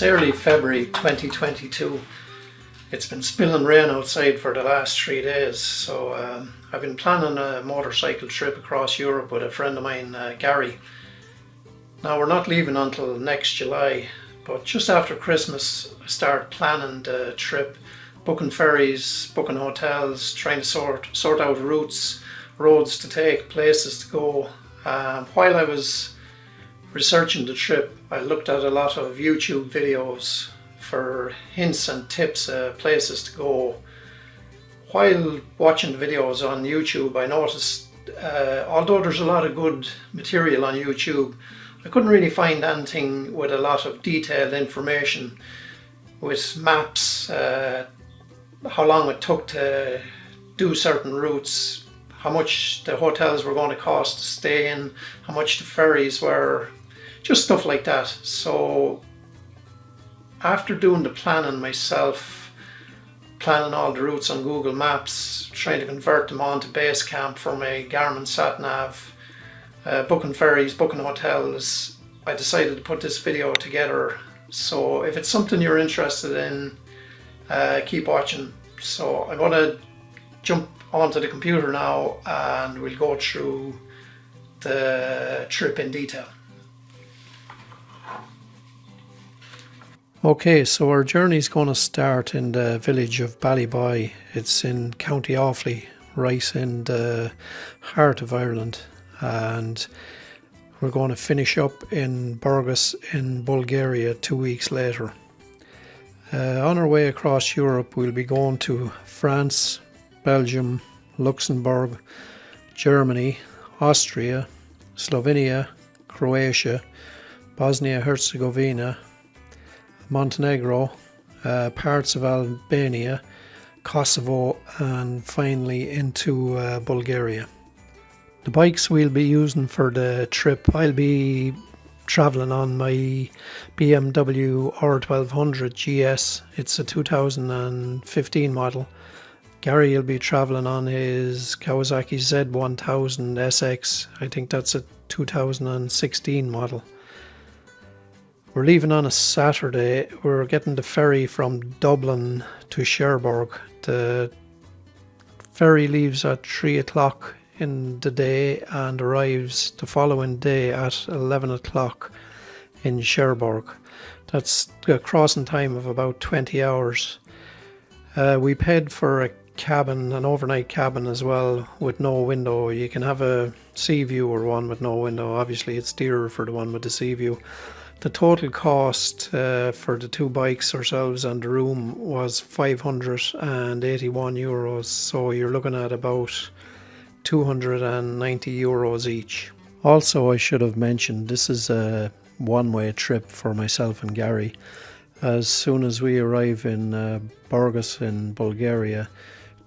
early February 2022. It's been spilling rain outside for the last 3 days, so I've been planning a motorcycle trip across Europe with a friend of mine, Gary. Now we're not leaving until next July, but just after Christmas I start planning the trip, booking ferries, booking hotels, trying to sort out routes, roads to take, places to go. While I was researching the trip, I looked at a lot of YouTube videos for hints and tips, places to go. While watching the videos on YouTube, I noticed, although there's a lot of good material on YouTube, I couldn't really find anything with a lot of detailed information with maps, how long it took to do certain routes, how much the hotels were going to cost to stay in, how much the ferries were, just stuff like that. So after doing the planning myself, planning all the routes on Google Maps, trying to convert them onto Basecamp for my Garmin sat-nav, booking ferries, booking hotels, I decided to put this video together. So if it's something you're interested in, keep watching. So I'm going to jump onto the computer now and we'll go through the trip in detail. Okay, so our journey is going to start in the village of Ballyboy. It's in County Offaly, right in the heart of Ireland, and we're going to finish up in Burgas in Bulgaria 2 weeks later. On our way across Europe, we'll be going to France, Belgium, Luxembourg, Germany, Austria, Slovenia, Croatia, Bosnia-Herzegovina, Montenegro, parts of Albania, Kosovo, and finally into Bulgaria. The bikes we'll be using for the trip, I'll be travelling on my BMW R1200 GS. It's a 2015 model. Gary will be travelling on his Kawasaki Z1000 SX. I think that's a 2016 model. We're leaving on a Saturday. We're getting the ferry from Dublin to Cherbourg. The ferry leaves at 3 o'clock in the day and arrives the following day at 11 o'clock in Cherbourg. That's a crossing time of about 20 hours. We paid for a cabin, an overnight cabin as well, with no window. You can have a sea view or one with no window. Obviously it's dearer for the one with the sea view. The total cost for the two bikes, ourselves and the room, was €581, so you're looking at about €290 each. Also, I should have mentioned, this is a one-way trip for myself and Gary. As soon as we arrive in Burgas in Bulgaria,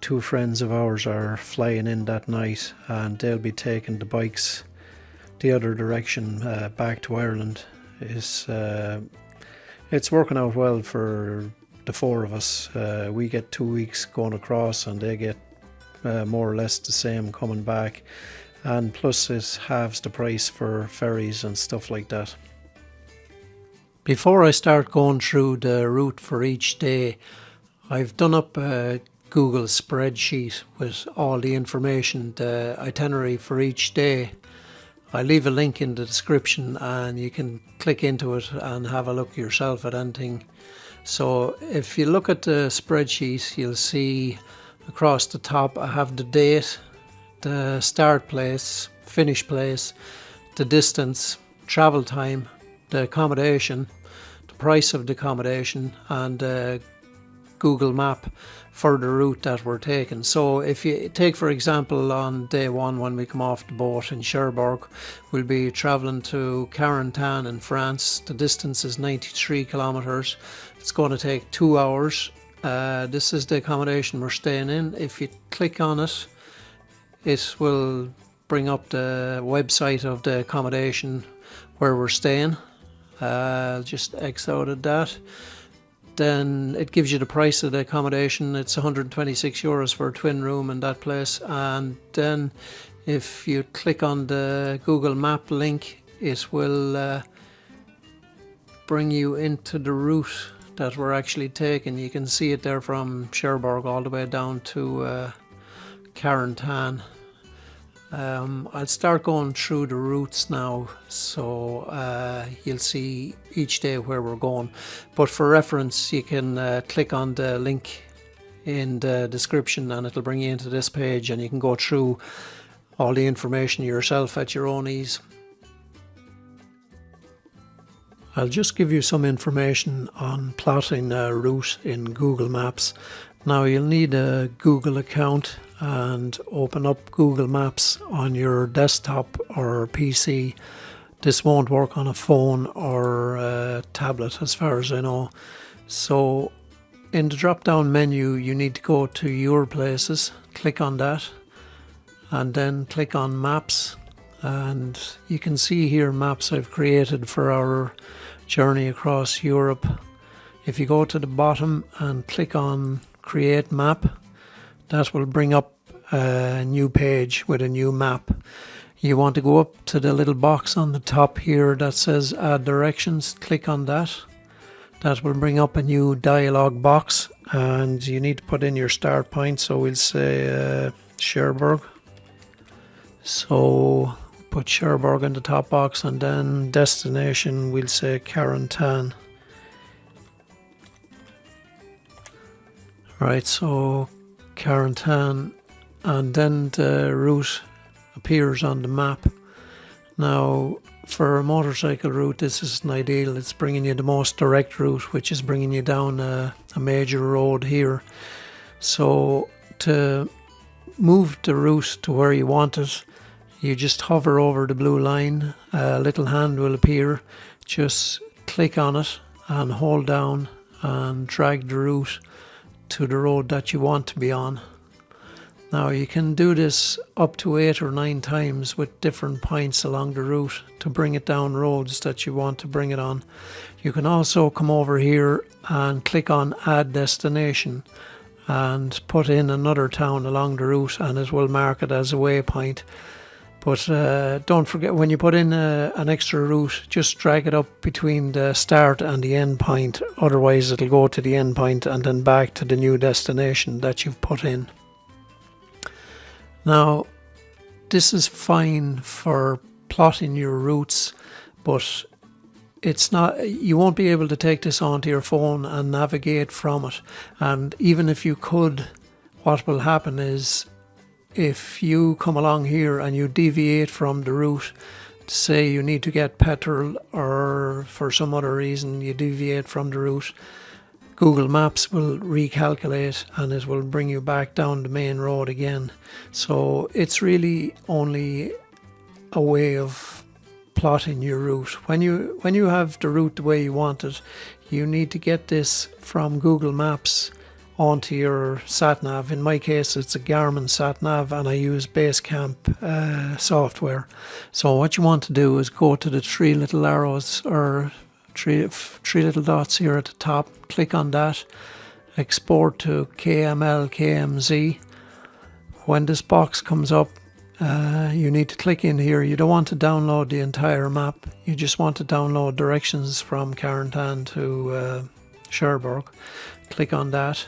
two friends of ours are flying in that night and they'll be taking the bikes the other direction back to Ireland. It's working out well for the four of us. We get 2 weeks going across and they get more or less the same coming back, and plus it halves the price for ferries and stuff like that. Before I start going through the route for each day, I've done up a Google spreadsheet with all the information, the itinerary for each day. I'll leave a link in the description and you can click into it and have a look yourself at anything. So if you look at the spreadsheet, you'll see across the top I have the date, the start place, finish place, the distance, travel time, the accommodation, the price of the accommodation, and Google map for the route that we're taking. So if you take, for example, on day one when we come off the boat in Cherbourg, we'll be travelling to Carentan in France. The distance is 93 kilometres. It's going to take 2 hours. This is the accommodation we're staying in. If you click on it, it will bring up the website of the accommodation where we're staying. I'll just X out of that. Then it gives you the price of the accommodation. It's €126 for a twin room in that place. And then if you click on the Google map link, it will bring you into the route that we're actually taking. You can see it there from Cherbourg all the way down to Carantan. I'll start going through the routes now, so you'll see each day where we're going, but for reference you can click on the link in the description and it'll bring you into this page, and you can go through all the information yourself at your own ease. I'll just give you some information on plotting a route in Google Maps. Now you'll need a Google account and open up Google Maps on your desktop or PC. This won't work on a phone or a tablet as far as I know. So in the drop down menu you need to go to Your Places, click on that and then click on Maps, and you can see here maps I've created for our journey across Europe. If you go to the bottom and click on Create Map, that will bring up a new page with a new map. You want to go up to the little box on the top here that says Add Directions, click on that. That will bring up a new dialog box, and you need to put in your start point, so we'll say Cherbourg. So put Cherbourg in the top box, and then destination we'll say Carantan. Right, so Carantan, and then the route appears on the map. Now for a motorcycle route this isn't ideal. It's bringing you the most direct route, which is bringing you down a major road here. So to move the route to where you want it, you just hover over the blue line, a little hand will appear, just click on it and hold down and drag the route to the road that you want to be on. Now you can do this up to 8 or 9 times with different points along the route to bring it down roads that you want to bring it on. You can also come over here and click on Add Destination and put in another town along the route, and it will mark it as a waypoint. But don't forget, when you put in an extra route, just drag it up between the start and the end point, otherwise it'll go to the end point and then back to the new destination that you've put in. Now this is fine for plotting your routes, but it's not, you won't be able to take this onto your phone and navigate from it. And even if you could, what will happen is if you come along here and you deviate from the route, say you need to get petrol or for some other reason you deviate from the route, Google Maps will recalculate and it will bring you back down the main road again. So it's really only a way of plotting your route. When you have the route the way you want it, you need to get this from Google Maps onto your sat-nav. In my case it's a Garmin sat-nav and I use Basecamp software. So what you want to do is go to the 3 little arrows or three little dots here at the top, click on that, export to KML, KMZ. When this box comes up, you need to click in here. You don't want to download the entire map, you just want to download directions from Carantan to Cherbourg. Click on that.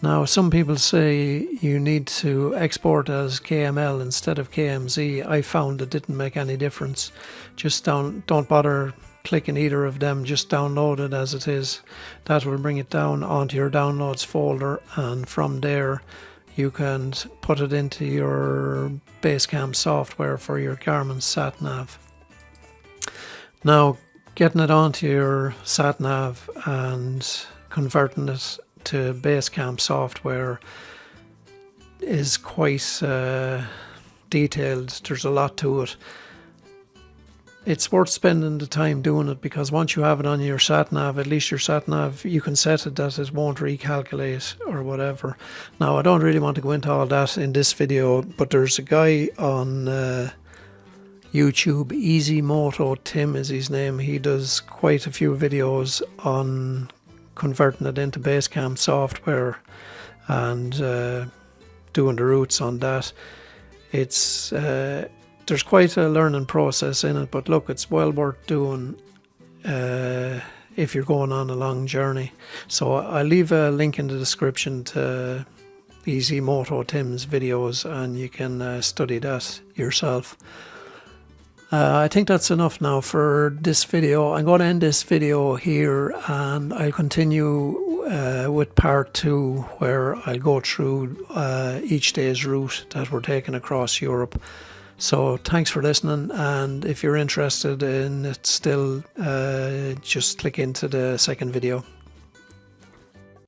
Now some people say you need to export as KML instead of KMZ. I found it didn't make any difference. Just don't bother clicking either of them, just download it as it is. That will bring it down onto your downloads folder, and from there you can put it into your Basecamp software for your Garmin sat-nav. Now getting it onto your sat-nav and converting it to Basecamp software is quite detailed. There's a lot to it. It's worth spending the time doing it, because once you have it on your sat-nav, at least your sat-nav, you can set it that it won't recalculate or whatever. Now I don't really want to go into all that in this video, but there's a guy on YouTube, Easy Moto Tim is his name. He does quite a few videos on converting it into Basecamp software and doing the routes on that. It's there's quite a learning process in it, but look, it's well worth doing if you're going on a long journey. So I'll leave a link in the description to Easy Moto Tim's videos, and you can study that yourself. I think that's enough now for this video. I'm going to end this video here, and I'll continue with part 2, where I'll go through each day's route that we're taking across Europe. So thanks for listening, and if you're interested in it still, just click into the second video.